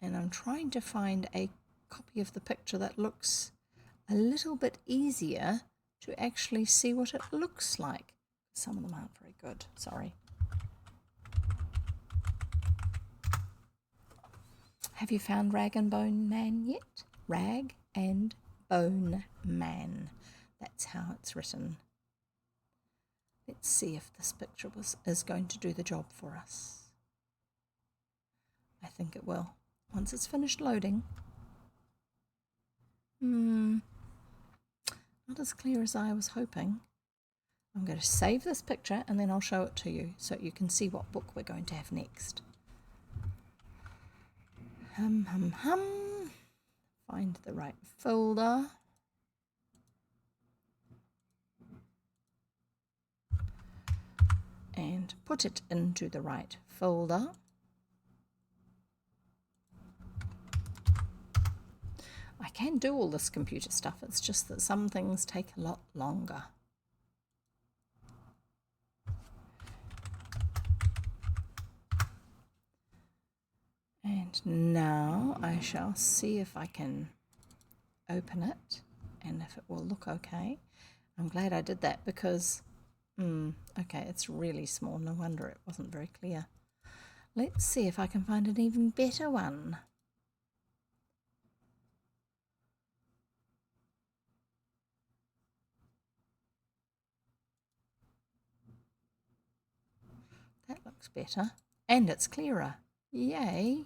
And I'm trying to find a copy of the picture that looks a little bit easier to actually see what it looks like. Some of them aren't very good, sorry. Have you found Rag and Bone Man yet? Rag and Bone Man. That's how it's written. Let's see if this picture is going to do the job for us. I think it will. Once it's finished loading. Not as clear as I was hoping. I'm going to save this picture and then I'll show it to you so you can see what book we're going to have next. Find the right folder. And put it into the right folder. I can do all this computer stuff, it's just that some things take a lot longer. And now I shall see if I can open it and if it will look okay. I'm glad I did that because, okay, it's really small. No wonder it wasn't very clear. Let's see if I can find an even better one. That looks better. And it's clearer. Yay.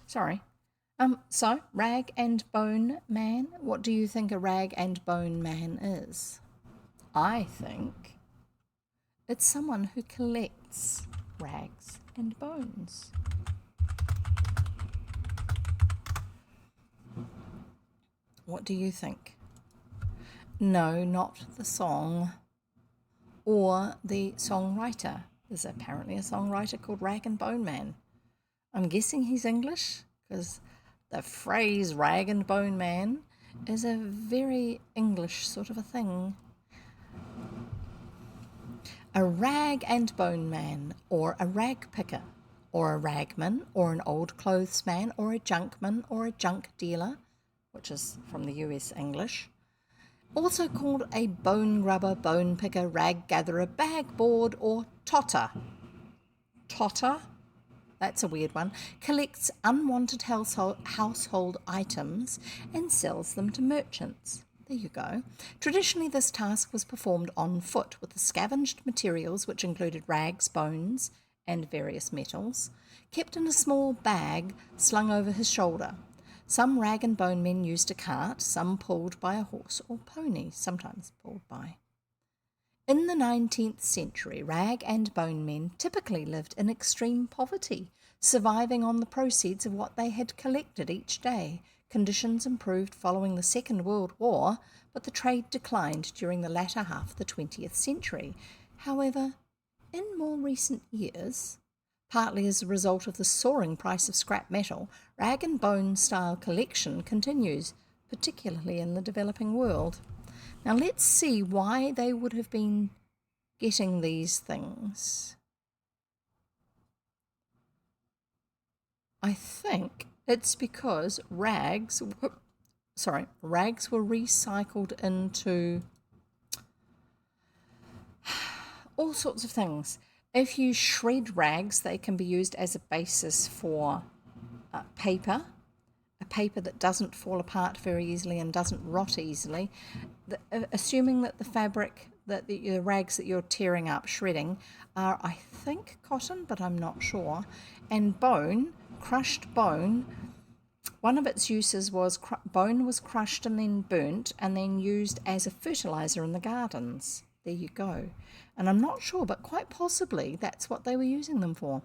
Sorry. So, rag and bone man. What do you think a rag and bone man is? I think it's someone who collects rags and bones. What do you think? No, not the song or the songwriter. There's apparently a songwriter called Rag and Bone Man. I'm guessing he's English because the phrase rag and bone man is a very English sort of a thing. A rag and bone man, or a rag picker, or a ragman, or an old clothes man, or a junkman, or a junk dealer, which is from the US English. Also called a bone grubber, bone picker, rag gatherer, bag board, or totter. Totter? That's a weird one. Collects unwanted household items and sells them to merchants. There you go. Traditionally, this task was performed on foot with the scavenged materials, which included rags, bones, and various metals, kept in a small bag slung over his shoulder. Some rag and bone men used a cart, some pulled by a horse or pony, sometimes pulled by. In the 19th century, rag and bone men typically lived in extreme poverty, surviving on the proceeds of what they had collected each day. Conditions improved following the Second World War, but the trade declined during the latter half of the 20th century. However, in more recent years, partly as a result of the soaring price of scrap metal, rag and bone style collection continues, particularly in the developing world. Now let's see why they would have been getting these things. I think it's because rags were recycled into all sorts of things. If you shred rags, they can be used as a basis for paper, a paper that doesn't fall apart very easily and doesn't rot easily. Assuming that the fabric, that the rags that you're tearing up, shredding, are, I think, cotton, but I'm not sure. And bone, crushed bone, one of its uses was bone was crushed and then burnt and then used as a fertilizer in the gardens. There you go. And I'm not sure, but quite possibly that's what they were using them for.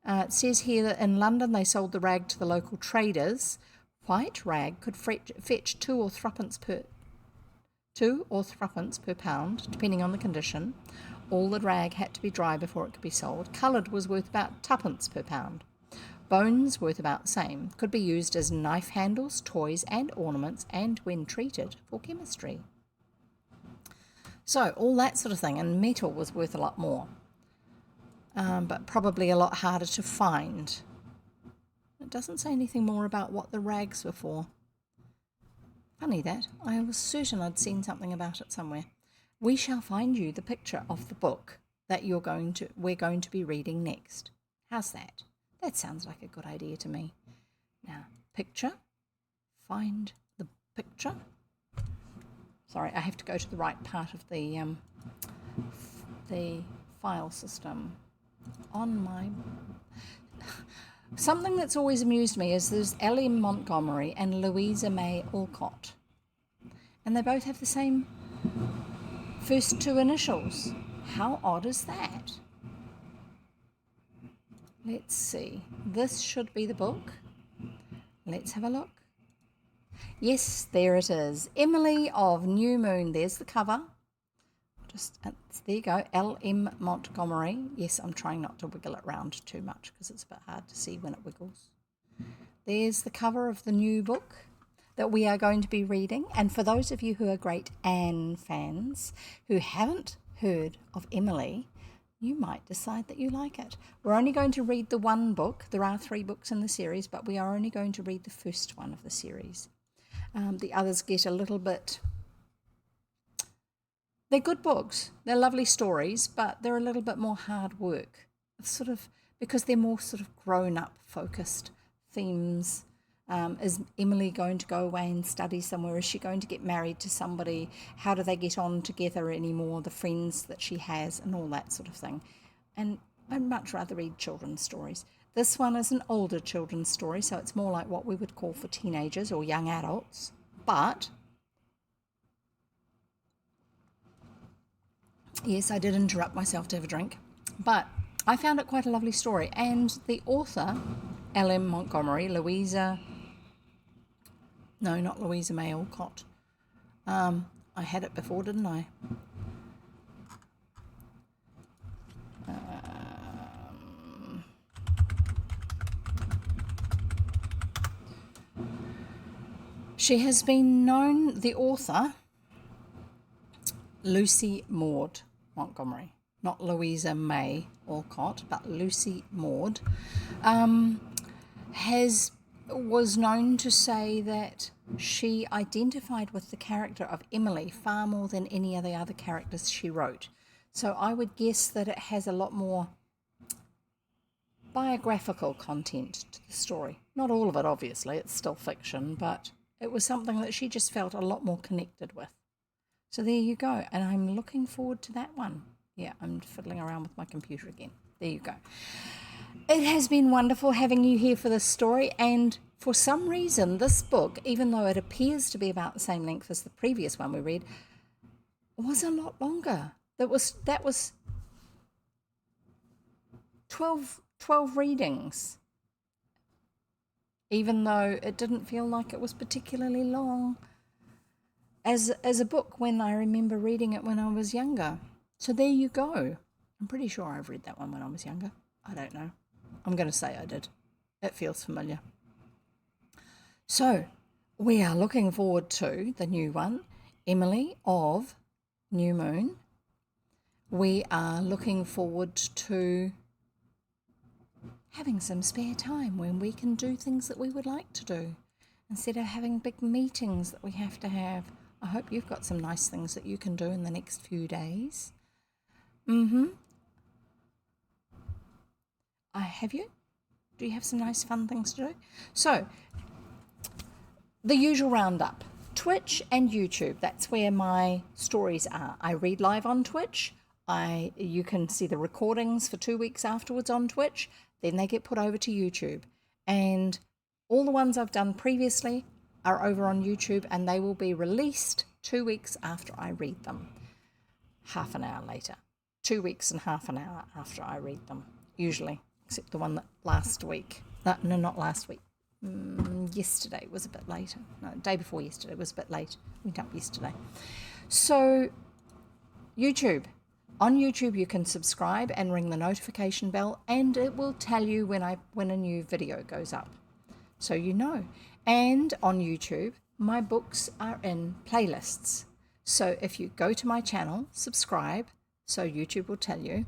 It says here that in London they sold the rag to the local traders. White rag could fetch 2 or 3 pence per pound, depending on the condition. All the rag had to be dry before it could be sold. Coloured was worth about 2 per pound. Bones worth about the same. Could be used as knife handles, toys and ornaments, and when treated for chemistry. So all that sort of thing, and metal was worth a lot more, but probably a lot harder to find. It doesn't say anything more about what the rags were for. Funny that. I was certain I'd seen something about it somewhere. We shall find you the picture of the book that we're going to be reading next. How's that? That sounds like a good idea to me. Now, picture. Find the picture. Sorry, I have to go to the right part of the file system. On my... Something that's always amused me is there's L.M. Montgomery and Louisa May Alcott. And they both have the same first two initials. How odd is that? Let's see. This should be the book. Let's have a look. Yes, there it is. Emily of New Moon. There's the cover. There you go. L.M. Montgomery. Yes, I'm trying not to wiggle it round too much because it's a bit hard to see when it wiggles. There's the cover of the new book that we are going to be reading. And for those of you who are great Anne fans who haven't heard of Emily, you might decide that you like it. We're only going to read the one book. There are 3 books in the series, but we are only going to read the first one of the series. The others get a little bit... They're good books. They're lovely stories, but they're a little bit more hard work. It's sort of because they're more sort of grown-up focused themes. Is Emily going to go away and study somewhere? Is she going to get married to somebody? How do they get on together anymore? The friends that she has and all that sort of thing. And I'd much rather read children's stories. This one is an older children's story, so it's more like what we would call for teenagers or young adults. But yes, I did interrupt myself to have a drink. But I found it quite a lovely story. And the author, L.M. Montgomery, no, not Louisa May Alcott. I had it before, didn't I? She has been known, the author, Lucy Maud Montgomery, not Louisa May Alcott, but Lucy Maud, was known to say that she identified with the character of Emily far more than any of the other characters she wrote. So I would guess that it has a lot more biographical content to the story. Not all of it, obviously, it's still fiction, but it was something that she just felt a lot more connected with. So there you go, and I'm looking forward to that one. Yeah, I'm fiddling around with my computer again. There you go. It has been wonderful having you here for this story, and for some reason this book, even though it appears to be about the same length as the previous one we read, was a lot longer. That was 12 readings, even though it didn't feel like it was particularly long as a book when I remember reading it when I was younger. So there you go. I'm pretty sure I've read that one when I was younger. I don't know. I'm going to say I did. It feels familiar. So we are looking forward to the new one, Emily of New Moon. We are looking forward to having some spare time when we can do things that we would like to do instead of having big meetings that we have to have. I hope you've got some nice things that you can do in the next few days. Have you? Do you have some nice fun things to do? So, the usual roundup. Twitch and YouTube, that's where my stories are. I read live on Twitch. You can see the recordings for 2 weeks afterwards on Twitch. Then they get put over to YouTube. And all the ones I've done previously are over on YouTube, and they will be released 2 weeks after I read them. Half an hour later. 2 weeks and half an hour after I read them, usually, except the one that last week. No, not last week. Yesterday was a bit later. No, the day before yesterday was a bit late. Went up yesterday. So, YouTube. On YouTube, you can subscribe and ring the notification bell, and it will tell you when a new video goes up. So you know. And on YouTube, my books are in playlists. So if you go to my channel, subscribe, so YouTube will tell you,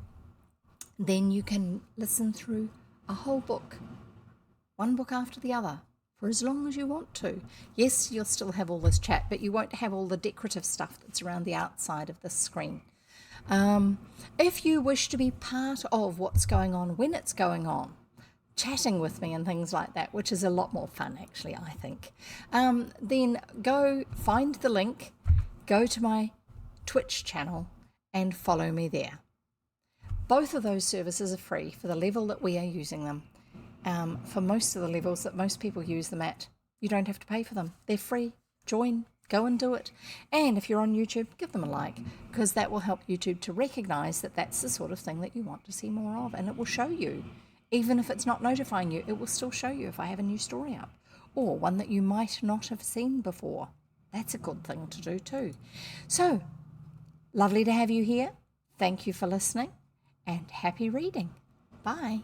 then you can listen through a whole book, one book after the other, for as long as you want to. Yes, you'll still have all this chat, but you won't have all the decorative stuff that's around the outside of the screen. If you wish to be part of what's going on when it's going on, chatting with me and things like that, which is a lot more fun actually, I think, then go find the link, go to my Twitch channel and follow me there. Both of those services are free for the level that we are using them. for most of the levels that most people use them at. You don't have to pay for them. They're free. Join, go and do it. And if you're on YouTube, give them a like, because that will help YouTube to recognize that that's the sort of thing that you want to see more of, and it will show you. Even if it's not notifying you, it will still show you if I have a new story up, or one that you might not have seen before. That's a good thing to do too. So, lovely to have you here. Thank you for listening, and happy reading. Bye.